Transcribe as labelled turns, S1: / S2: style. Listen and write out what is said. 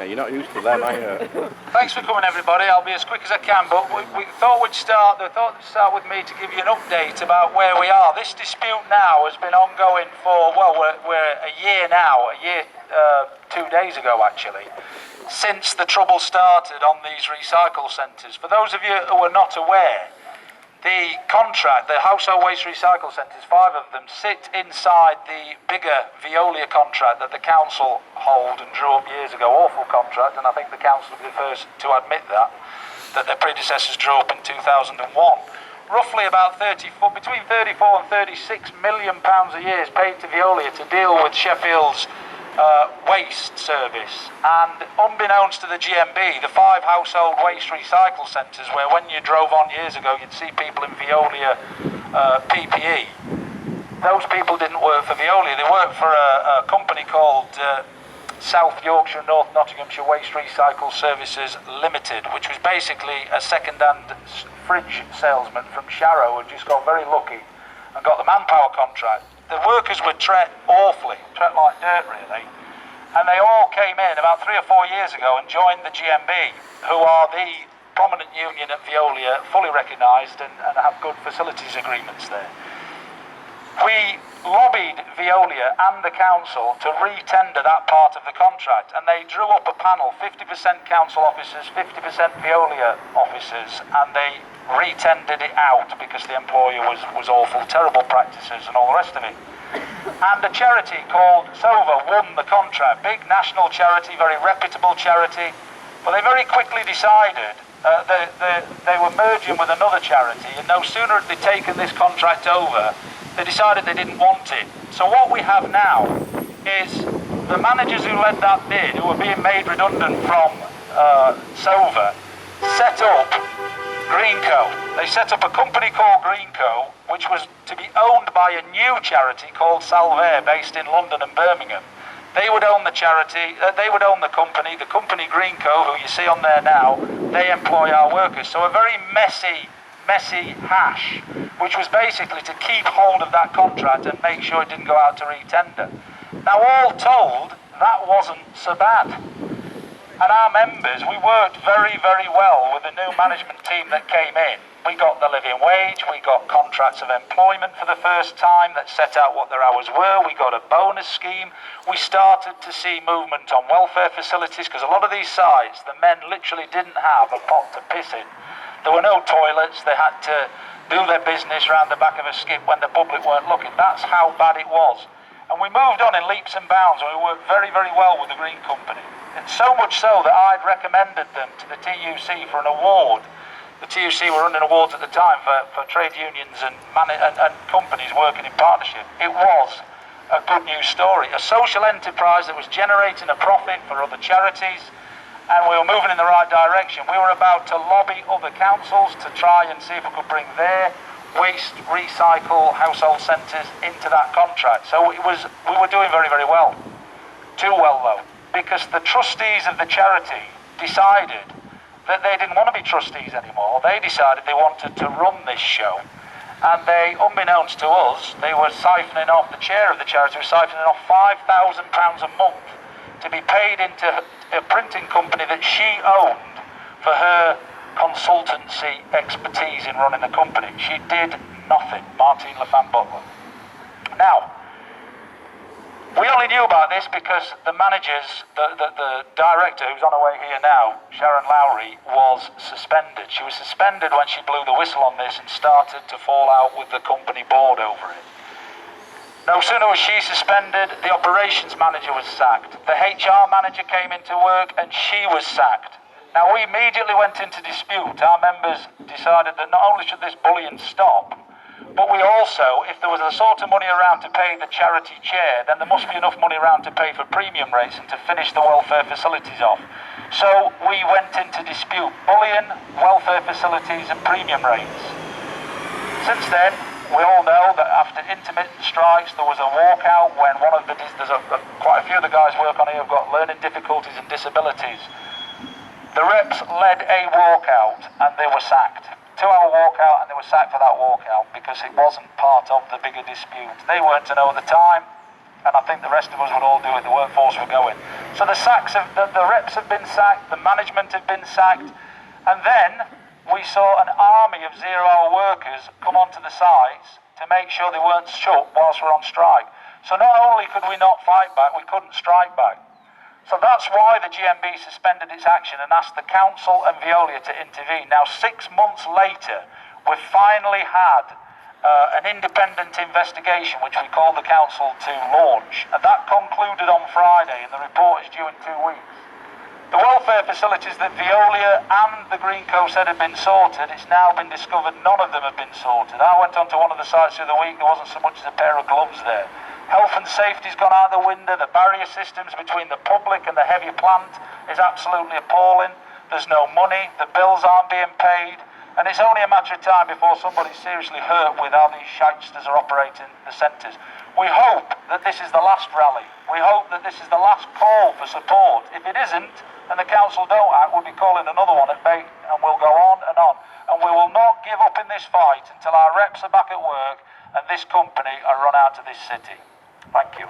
S1: Yeah, you're not used to them, are you?
S2: Thanks for coming, everybody. I'll be as quick as I can, but we thought we'd start with me to give you an update about where we are. This dispute now has been ongoing for, well, we're a year now, 2 days ago actually, since the trouble started on these recycle centres. For those of you who are not aware, the contract, the household waste recycle centres, 5 of them, sit inside the bigger Veolia contract that the council hold and drew up years ago. Awful contract, and I think the council will be the first to admit that their predecessors drew up in 2001. Roughly about between 34 and 36 million pounds a year is paid to Veolia to deal with Sheffield's waste service, and unbeknownst to the GMB, the 5 household waste recycle centres where when you drove on years ago you'd see people in Veolia PPE, those people didn't work for Veolia, they worked for a company called South Yorkshire North Nottinghamshire Waste Recycle Services Limited, which was basically a second-hand fridge salesman from Sharrow who just got very lucky and got the manpower contract. The workers were treated awfully, treated like dirt really, and they all came in about 3 or 4 years ago and joined the GMB, who are the prominent union at Veolia, fully recognised and have good facilities agreements there. We lobbied Veolia and the council to re-tender that part of the contract, and they drew up a panel, 50% council officers, 50% Veolia officers, and they re-tendered it out because the employer was awful, terrible practices and all the rest of it. And a charity called Sova won the contract, big national charity, very reputable charity, but they very quickly decided they were merging with another charity, and no sooner had they taken this contract over, they decided they didn't want it. So what we have now is the managers who led that bid, who are being made redundant from Sova, set up Greenco. They set up a company called Greenco, which was to be owned by a new charity called Salvaire, based in London and Birmingham. They would own the charity, they would own the company Greenco, who you see on there now, they employ our workers. So a very messy hash, which was basically to keep hold of that contract and make sure it didn't go out to re-tender. Now all told, that wasn't so bad. And our members, we worked very, very well with the new management team that came in. We got the living wage, we got contracts of employment for the first time that set out what their hours were, we got a bonus scheme, we started to see movement on welfare facilities, because a lot of these sites, the men literally didn't have a pot to piss in. There were no toilets, they had to do their business round the back of a skip when the public weren't looking. That's how bad it was. And we moved on in leaps and bounds, and we worked very, very well with the Green Company. It's so much so that I'd recommended them to the TUC for an award. The TUC were running awards at the time for trade unions and companies working in partnership. It was a good news story, a social enterprise that was generating a profit for other charities, and we were moving in the right direction. We were about to lobby other councils to try and see if we could bring their waste recycle household centres into that contract. So we were doing very, very well. Too well though, because the trustees of the charity decided that they didn't want to be trustees anymore. They decided they wanted to run this show, and they, unbeknownst to us, they were siphoning off, the chair of the charity was siphoning off £5,000 a month to be paid into a printing company that she owned for her consultancy expertise in running the company. She did nothing, Martine Lefan Butler. Now, we only knew about this because the managers, the director who's on her way here now, Sharon Lowry, was suspended. She was suspended when she blew the whistle on this and started to fall out with the company board over it. No sooner was she suspended, the operations manager was sacked. The HR manager came into work and she was sacked. Now we immediately went into dispute. Our members decided that not only should this bullying stop, but we also, if there was a sort of money around to pay the charity chair, then there must be enough money around to pay for premium rates and to finish the welfare facilities off. So we went into dispute, bullying, welfare facilities and premium rates. Since then, we all know that after intermittent strikes, there was a walkout when quite a few of the guys work on here have got learning difficulties and disabilities. The reps led a walkout and they were sacked. 2-hour walkout, and they were sacked for that walkout because it wasn't part of the bigger dispute. They weren't to know at the time. and I think the rest of us would all do it, the workforce were going. So the reps have been sacked, the management have been sacked, and then we saw an army of zero-hour workers come onto the sites to make sure they weren't shut whilst we're on strike. So not only could we not fight back, we couldn't strike back. So that's why the GMB suspended its action and asked the council and Veolia to intervene. Now 6 months later, we've finally had an independent investigation which we called the council to launch, and that concluded on Friday, and the report is due in 2 weeks. The welfare facilities that Veolia and the Greenco said had been sorted, it's now been discovered none of them have been sorted. I went onto one of the sites the other week, there wasn't so much as a pair of gloves there. Health and safety's gone out the window, the barrier systems between the public and the heavy plant is absolutely appalling. There's no money, the bills aren't being paid, and it's only a matter of time before somebody's seriously hurt with how these shysters are operating the centres. We hope that this is the last rally. We hope that this is the last call for support. If it isn't, and the council don't act, we'll be calling another one at bait, and we'll go on. And we will not give up in this fight until our reps are back at work and this company are run out of this city. Thank you.